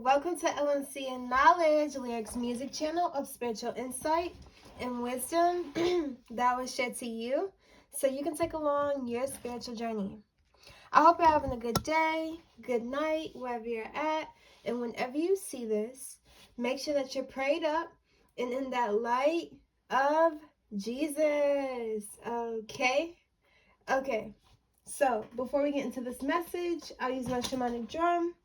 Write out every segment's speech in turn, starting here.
Welcome to LNC and Knowledge, Lyrics Music Channel of spiritual insight and wisdom that was shared to you so you can take along your spiritual journey. I hope you're having a good day, good night, wherever you're at. And whenever you see this, make sure that you're prayed up and in that light of Jesus. Okay? Okay. So, before we get into this message, I'll use my shamanic drum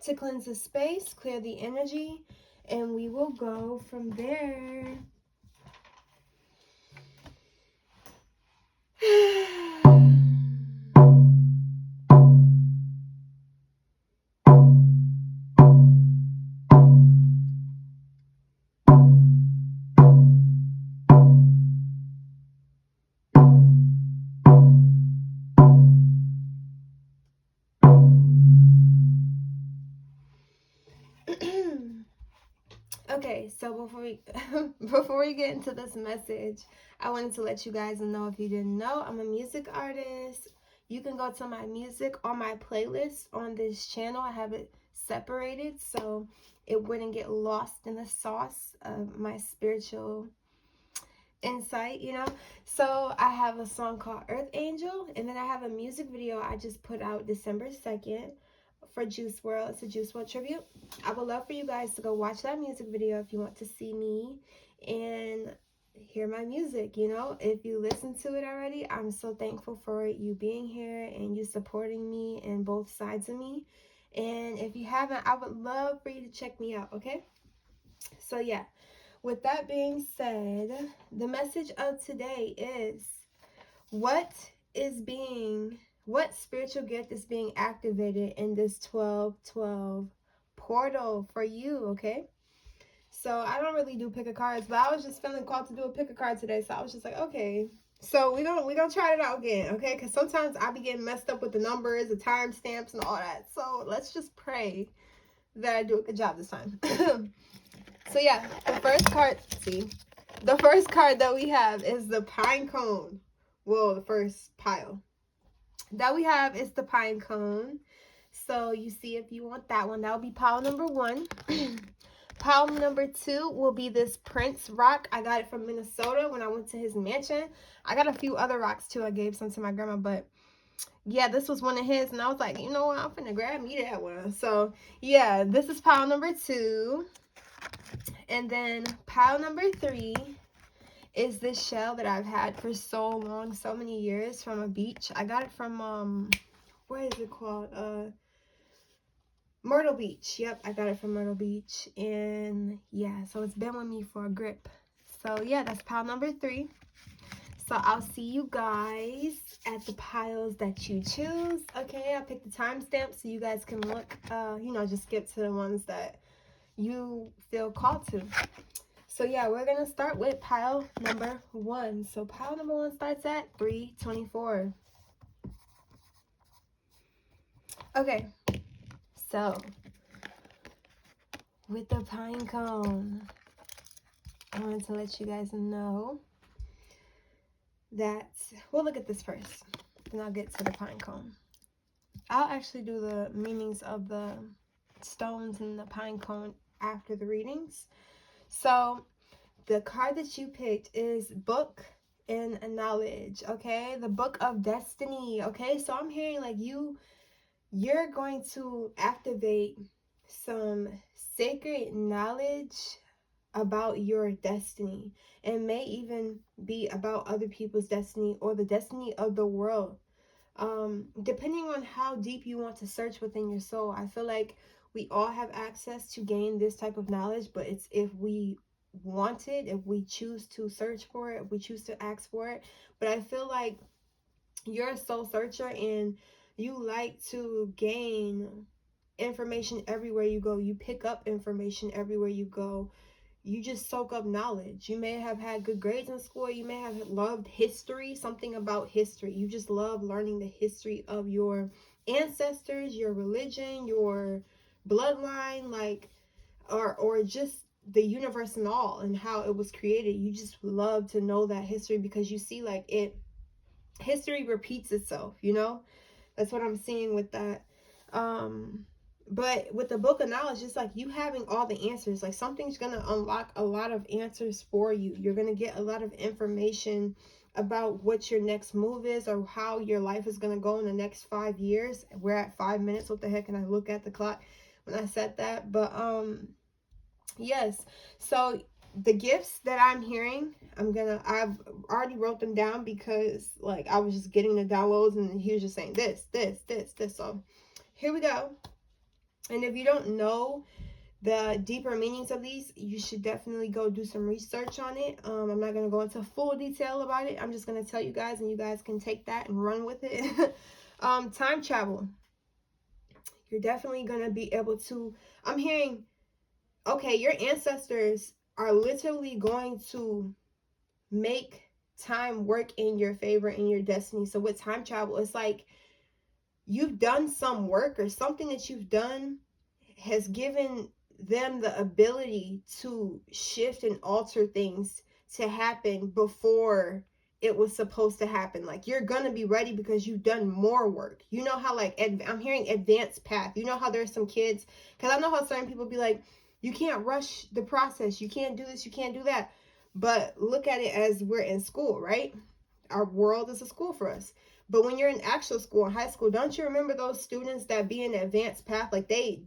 to cleanse the space, clear the energy, and we will go from there. Okay, so before we get into this message, I wanted to let you guys know, if you didn't know, I'm a music artist. You can go to my music on my playlist on this channel. I have it separated so it wouldn't get lost in the sauce of my spiritual insight, So I have a song called Earth Angel, and then I have a music video I just put out December 2nd for Juice WRLD. It's a Juice WRLD tribute. I would love for you guys to go watch that music video if you want to see me and hear my music. If you listen to it already, I'm so thankful for you being here and you supporting me and both sides of me. And if you haven't, I would love for you to check me out, okay? So yeah, with that being said, the message of today is what spiritual gift is being activated in this 12-12 portal for you, okay? So I don't really do pick a cards, but I was just feeling called to do a pick a card today, so I was just like, okay. So we gonna try it out again, okay? Because sometimes I be getting messed up with the numbers, the timestamps, and all that. So let's just pray that I do a good job this time. So yeah, the first card that we have is the pine cone. Well, the first pile that we have is the pine cone. So you see, if you want that one, that will be pile number 1. Pile number 2 will be this Prince rock. I got it from Minnesota when I went to his mansion. I got a few other rocks too. I gave some to my grandma, but yeah, this was one of his, and I was like, you know what, I'm finna grab me that one. So yeah, this is pile number 2. And then pile number 3 is this shell that I've had for so long, so many years, from a beach. I got it from what is it called? Myrtle Beach. Yep, I got it from Myrtle Beach. And yeah, so it's been with me for a grip. So yeah, that's pile number 3. So I'll see you guys at the piles that you choose. Okay, I picked the timestamp so you guys can look, just skip to the ones that you feel called to. So yeah, we're gonna start with pile number 1. So pile number 1 starts at 324. Okay, so with the pine cone, I wanted to let you guys know that we'll look at this first, then I'll get to the pine cone. I'll actually do the meanings of the stones and the pine cone after the readings. So the card that you picked is Book and Knowledge, okay? The Book of Destiny, okay? So I'm hearing like you're going to activate some sacred knowledge about your destiny. It may even be about other people's destiny or the destiny of the world. Depending on how deep you want to search within your soul. I feel like we all have access to gain this type of knowledge, but it's if we want it, if we choose to search for it, if we choose to ask for it. But I feel like you're a soul searcher and you like to gain information everywhere you go. You pick up information everywhere you go. You just soak up knowledge. You may have had good grades in school. You may have loved history, something about history. You just love learning the history of your ancestors, your religion, your bloodline, like, or just the universe and all, and how it was created. You just love to know that history because you see like history repeats itself, That's what I'm seeing with that. But with the book of knowledge, it's like you having all the answers. Like something's going to unlock a lot of answers for you. You're going to get a lot of information about what your next move is or how your life is going to go in the next 5 years. We're at 5 minutes. What the heck? And I look at the clock when I said that. But yes. So the gifts that I'm hearing, I've already wrote them down because like I was just getting the downloads and he was just saying this. So here we go. And if you don't know the deeper meanings of these, you should definitely go do some research on it. I'm not going to go into full detail about it. I'm just going to tell you guys, and you guys can take that and run with it. Time travel. You're definitely going to be able to, I'm hearing, okay, your ancestors are literally going to make time work in your favor, in your destiny. So with time travel, it's like you've done some work or something that you've done has given them the ability to shift and alter things to happen before it was supposed to happen. Like you're gonna be ready because you've done more work. You know how like I'm hearing advanced path. You know how there's some kids, because I know how certain people be like, you can't rush the process, you can't do this, you can't do that. But look at it as we're in school, right? Our world is a school for us. But when you're in actual school, in high school, don't you remember those students that be in the advanced path? Like they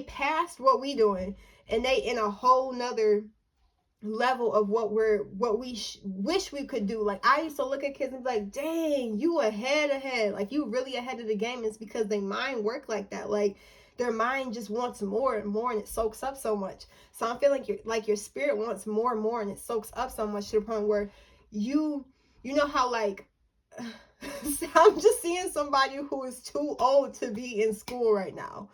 passed what we doing, and they in a whole nother level of what we wish we could do. Like I used to look at kids and be like, dang, you ahead, like you really ahead of the game. It's because they mind work like that. Like their mind just wants more and more, and it soaks up so much. So I'm feeling like your spirit wants more and more, and it soaks up so much to the point where you know how like I'm just seeing somebody who is too old to be in school right now.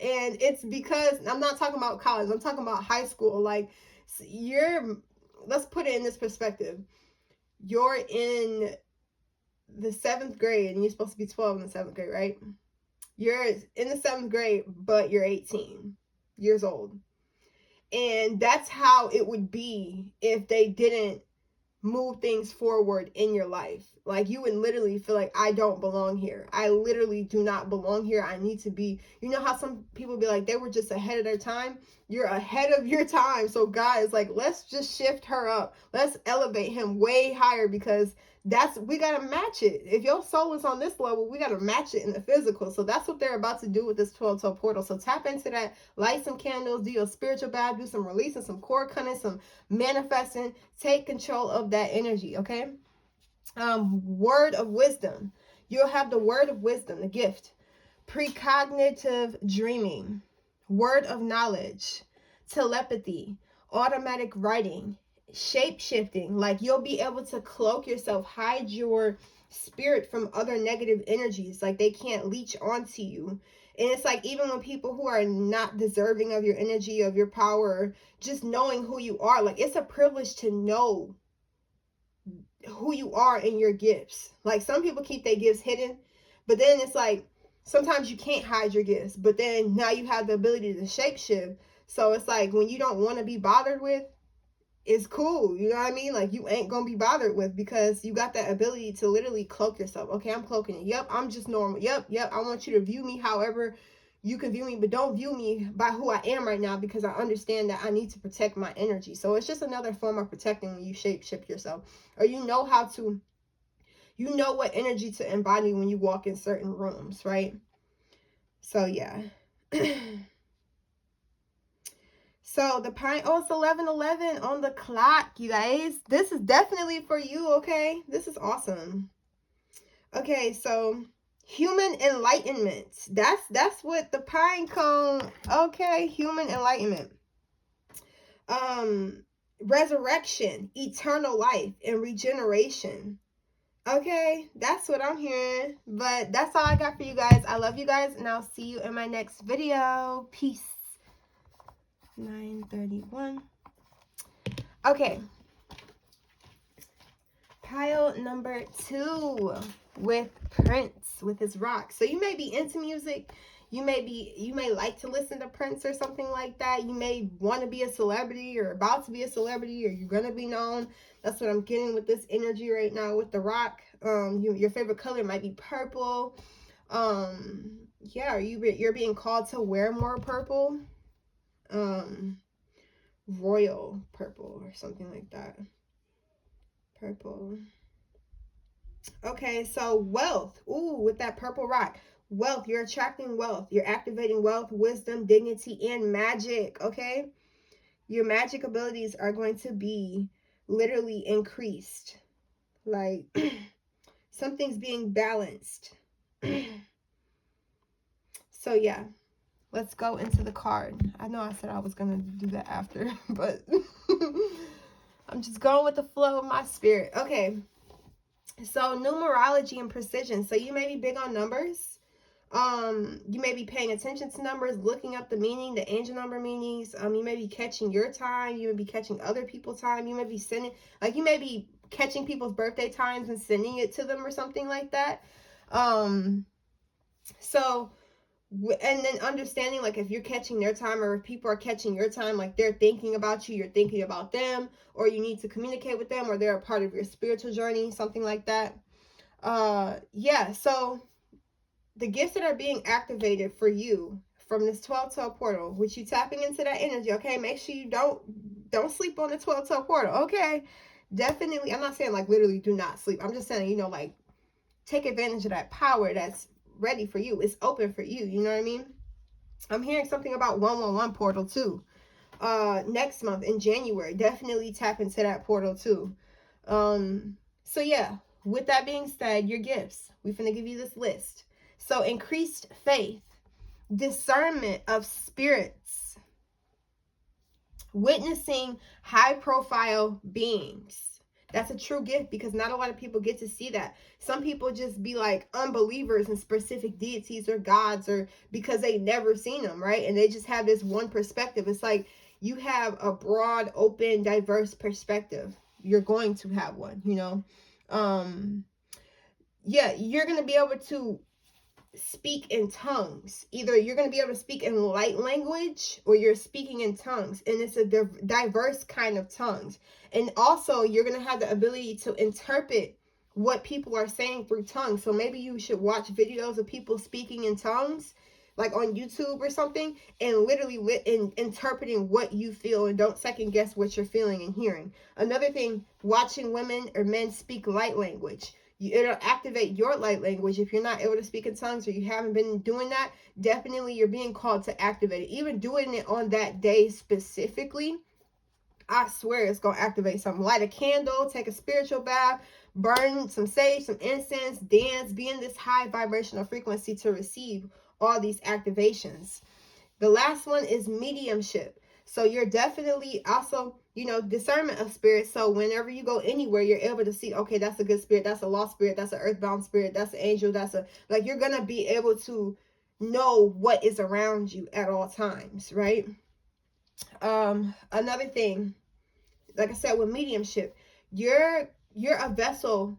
And it's because I'm not talking about college, I'm talking about high school. Like let's put it in this perspective. You're in the 7th grade and you're supposed to be 12 in the 7th grade, right? You're in the 7th grade, but you're 18 years old. And that's how it would be if they didn't move things forward in your life. Like you would literally feel like, I don't belong here. I literally do not belong here. I need to be, you know how some people be like, they were just ahead of their time. You're ahead of your time. So guys, like, let's just shift her up. Let's elevate him way higher, because we got to match it. If your soul is on this level, we got to match it in the physical. So that's what they're about to do with this 12-toe portal. So tap into that, light some candles, do your spiritual bath, do some releasing, some cord cutting, some manifesting. Take control of that energy, okay? Word of wisdom. You'll have the word of wisdom, the gift. Precognitive dreaming. Word of knowledge. Telepathy. Automatic writing. Shape shifting. Like you'll be able to cloak yourself, hide your spirit from other negative energies. Like they can't leech onto you. And it's like, even when people who are not deserving of your energy, of your power, just knowing who you are, like it's a privilege to know who you are and your gifts. Like some people keep their gifts hidden, but then it's like sometimes you can't hide your gifts, but then now you have the ability to shapeshift. So it's like when you don't want to be bothered with, it's cool, you know what I mean? Like you ain't gonna be bothered with, because you got that ability to literally cloak yourself. Okay, I'm cloaking it. Yep, I'm just normal. Yep, I want you to view me however you can view me, but don't view me by who I am right now, because I understand that I need to protect my energy. So it's just another form of protecting when you shape shift yourself, or you know what energy to embody when you walk in certain rooms, right? So yeah. So the pine, oh, it's 11:11 on the clock, you guys. This is definitely for you, okay? This is awesome. Okay, so human enlightenment. That's what the pine cone. Okay, human enlightenment. Resurrection, eternal life, and regeneration. Okay, that's what I'm hearing. But that's all I got for you guys. I love you guys, and I'll see you in my next video. Peace. 9:31. Okay. Pile number 2 with Prince, with his rock. So you may be into music. You may like to listen to Prince or something like that. You may want to be a celebrity or about to be a celebrity, or you're going to be known. That's what I'm getting with this energy right now with the rock. Your favorite color might be purple. yeah, you're being called to wear more purple. Royal purple or something like that. Purple. Okay, so wealth. Ooh, with that purple rock. Wealth. You're attracting wealth. You're activating wealth, wisdom, dignity, and magic. Okay? Your magic abilities are going to be literally increased. Like something's being balanced. So yeah, let's go into the card. I know I said I was going to do that after, but I'm just going with the flow of my spirit. Okay. So numerology and precision. So you may be big on numbers. You may be paying attention to numbers, looking up the meaning, the angel number meanings. You may be catching your time. You may be catching other people's time. You may be sending, like, you may be catching people's birthday times and sending it to them or something like that. So, and then understanding, like, if you're catching their time or if people are catching your time, like they're thinking about you, you're thinking about them, or you need to communicate with them, or they're a part of your spiritual journey, something like that. Yeah, so the gifts that are being activated for you from this 12-12 portal, which you tapping into that energy, okay? Make sure you don't sleep on the 12-12 portal, okay? Definitely, I'm not saying like literally do not sleep. I'm just saying, like, take advantage of that power that's ready for you. It's open for you, you know what I mean? I'm hearing something about 111 portal too. Next month in January, definitely tap into that portal too. So yeah, with that being said, your gifts. We're gonna give you this list. So increased faith, discernment of spirits, witnessing high profile beings. That's a true gift because not a lot of people get to see that. Some people just be like unbelievers in specific deities or gods, or because they never seen them, right? And they just have this one perspective. It's like you have a broad, open, diverse perspective. You're going to have one, yeah, you're going to be able to speak in tongues. Either you're going to be able to speak in light language or you're speaking in tongues, and it's a diverse kind of tongues. And also you're going to have the ability to interpret what people are saying through tongues. So maybe you should watch videos of people speaking in tongues, like on YouTube or something, and literally interpreting what you feel, and don't second guess what you're feeling and hearing. Another thing, watching women or men speak light language. It'll activate your light language. If you're not able to speak in tongues or you haven't been doing that, definitely you're being called to activate it. Even doing it on that day specifically, I swear it's going to activate something. Light a candle, take a spiritual bath, burn some sage, some incense, dance, be in this high vibrational frequency to receive all these activations. The last one is mediumship. So you're definitely also, discernment of spirits. So whenever you go anywhere, you're able to see, okay, that's a good spirit, that's a lost spirit, that's an earthbound spirit, that's an angel, you're going to be able to know what is around you at all times, right? Another thing, like I said, with mediumship, you're a vessel.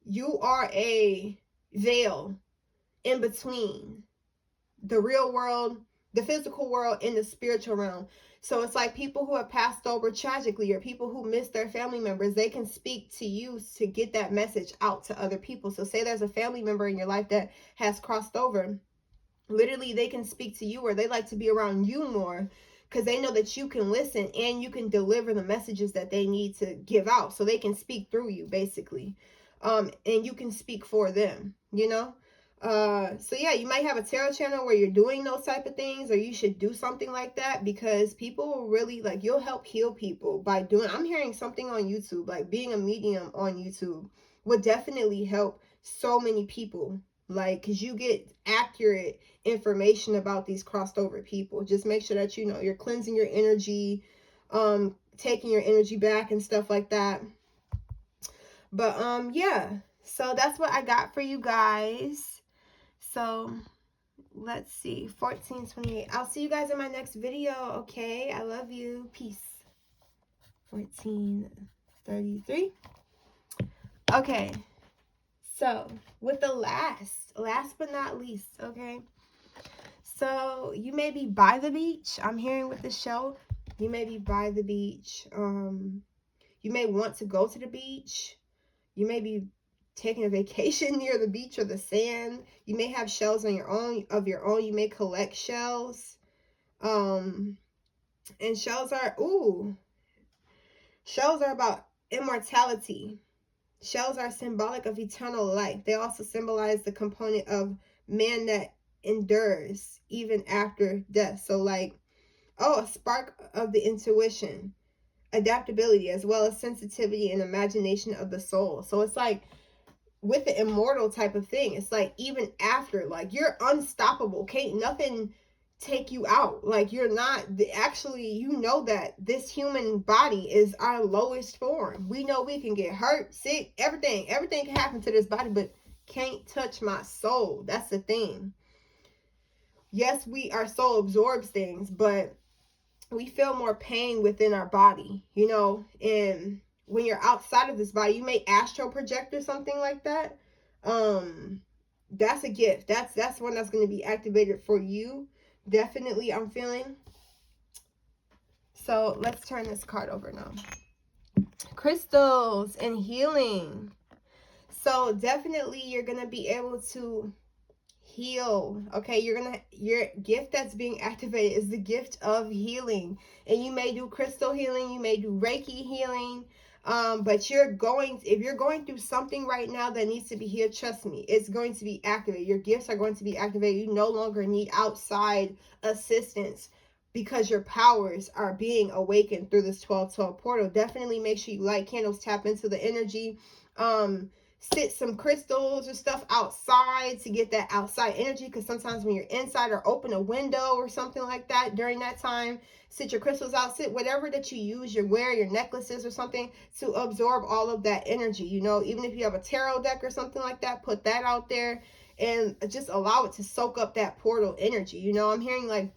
You are a veil in between the real world, the physical world, and the spiritual realm. So it's like people who have passed over tragically, or people who miss their family members, they can speak to you to get that message out to other people. So say there's a family member in your life that has crossed over, literally they can speak to you, or they like to be around you more because they know that you can listen and you can deliver the messages that they need to give out. So they can speak through you, basically. And you can speak for them, so yeah, you might have a tarot channel where you're doing those type of things, or you should do something like that, because people will really, like, you'll help heal people by doing. I'm hearing something on YouTube, like being a medium on YouTube would definitely help so many people, like, because you get accurate information about these crossed over people. Just make sure that you're cleansing your energy, taking your energy back and stuff like that. But yeah, so that's what I got for you guys. So let's see, 1428. I'll see you guys in my next video. Okay, I love you. Peace. 1433. Okay, so with the last but not least, okay, so you may be by the beach. I'm hearing with the show, you may be by the beach. You may want to go to the beach. You may be taking a vacation near the beach or the sand. You may have shells on your own, You may collect shells. And shells are, shells are about immortality. Shells are symbolic of eternal life. They also symbolize the component of man that endures even after death. So like, a spark of the intuition, adaptability, as well as sensitivity and imagination of the soul. So it's like, with the immortal type of thing, it's like, even after, like, you're unstoppable. Can't nothing take you out. Like, you're not, actually, you know that this human body is our lowest form. We know we can get hurt, sick, everything can happen to this body, but can't touch my soul. That's the thing. Yes, our soul absorbs things, but we feel more pain within our body, you know. And when you're outside of this body, you may astral project or something like that. That's a gift. That's one that's going to be activated for you. Definitely, I'm feeling. So let's turn this card over now. Crystals and healing. So definitely you're going to be able to heal. Okay, your gift that's being activated is the gift of healing. And you may do crystal healing, you may do Reiki healing. But if you're going through something right now that needs to be healed, trust me, it's going to be activated. Your gifts are going to be activated. You no longer need outside assistance, because your powers are being awakened through this 1212 portal. Definitely make sure you light candles, tap into the energy. Sit some crystals or stuff outside to get that outside energy, because sometimes when you're inside, or open a window or something like that during that time, sit your crystals out, sit whatever that you use, your necklaces or something, to absorb all of that energy. You know, even if you have a tarot deck or something like that, put that out there and just allow it to soak up that portal energy. You know, I'm hearing like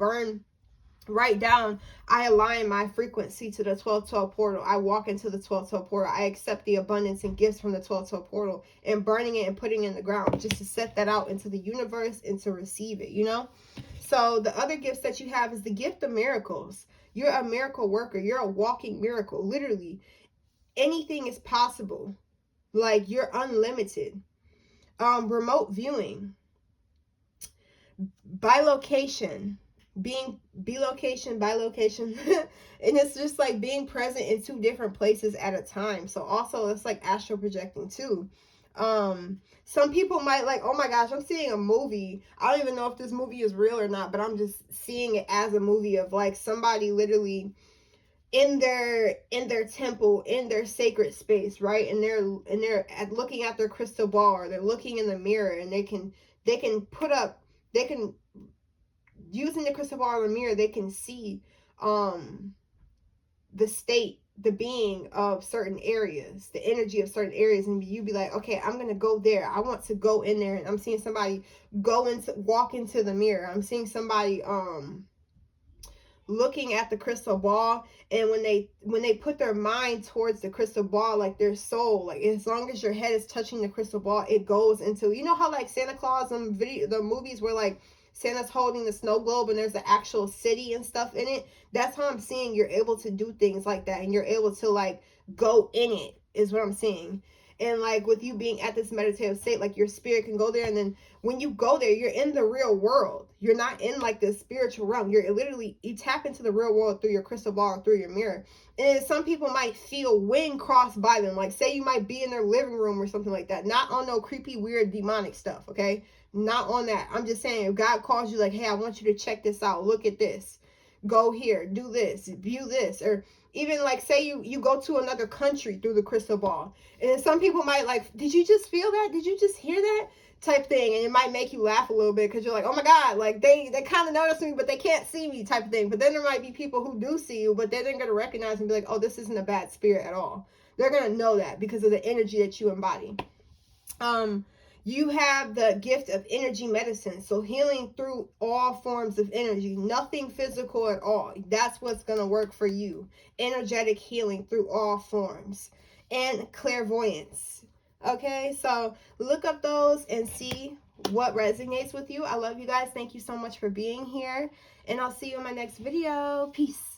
write down, I align my frequency to the 1212 portal. I walk into the 1212 portal. I accept the abundance and gifts from the 1212 portal, and burning it and putting it in the ground, just to set that out into the universe and to receive it, you know. So the other gifts that you have is the gift of miracles. You're a miracle worker. You're a walking miracle. Literally anything is possible. Like, you're unlimited. Remote viewing, bilocation, bilocation, and it's just like being present in 2 different places at a time. So also it's like astral projecting too. Some people might like, oh my gosh, I'm seeing a movie. I don't even know if this movie is real or not, but I'm just seeing it as a movie of like somebody literally in their temple, in their sacred space, right? And they're looking at their crystal ball, or they're looking in the mirror, and they can using the crystal ball or the mirror, they can see the state, the being of certain areas, the energy of certain areas, and you be like, okay, I'm gonna go there. I want to go in there. And I'm seeing somebody walk into the mirror. I'm seeing somebody looking at the crystal ball, and when they put their mind towards the crystal ball, like their soul, like as long as your head is touching the crystal ball, it goes into, you know how like Santa Claus, the movies where like Santa's holding the snow globe and there's the actual city and stuff in it. That's how I'm seeing you're able to do things like that, and you're able to like go in it, is what I'm seeing. And like with you being at this meditative state, like your spirit can go there, and then when you go there, you're in the real world. You're not in like the spiritual realm. You tap into the real world through your crystal ball or through your mirror. And some people might feel wind cross by them. Like say you might be in their living room or something like that. Not on no creepy, weird, demonic stuff, okay? Not on that. I'm just saying, if God calls you like, hey, I want you to check this out. Look at this. Go here. Do this. View this. Or even like say you go to another country through the crystal ball, and then some people might like, did you just feel that? Did you just hear that? Type thing. And it might make you laugh a little bit, because you're like, oh my God, like they kind of notice me, but they can't see me, type of thing. But then there might be people who do see you, but they're going to recognize and be like, oh, this isn't a bad spirit at all. They're going to know that because of the energy that you embody. You have the gift of energy medicine. So healing through all forms of energy, nothing physical at all. That's what's going to work for you. Energetic healing through all forms. And clairvoyance. Okay, so look up those and see what resonates with you. I love you guys. Thank you so much for being here. And I'll see you in my next video. Peace.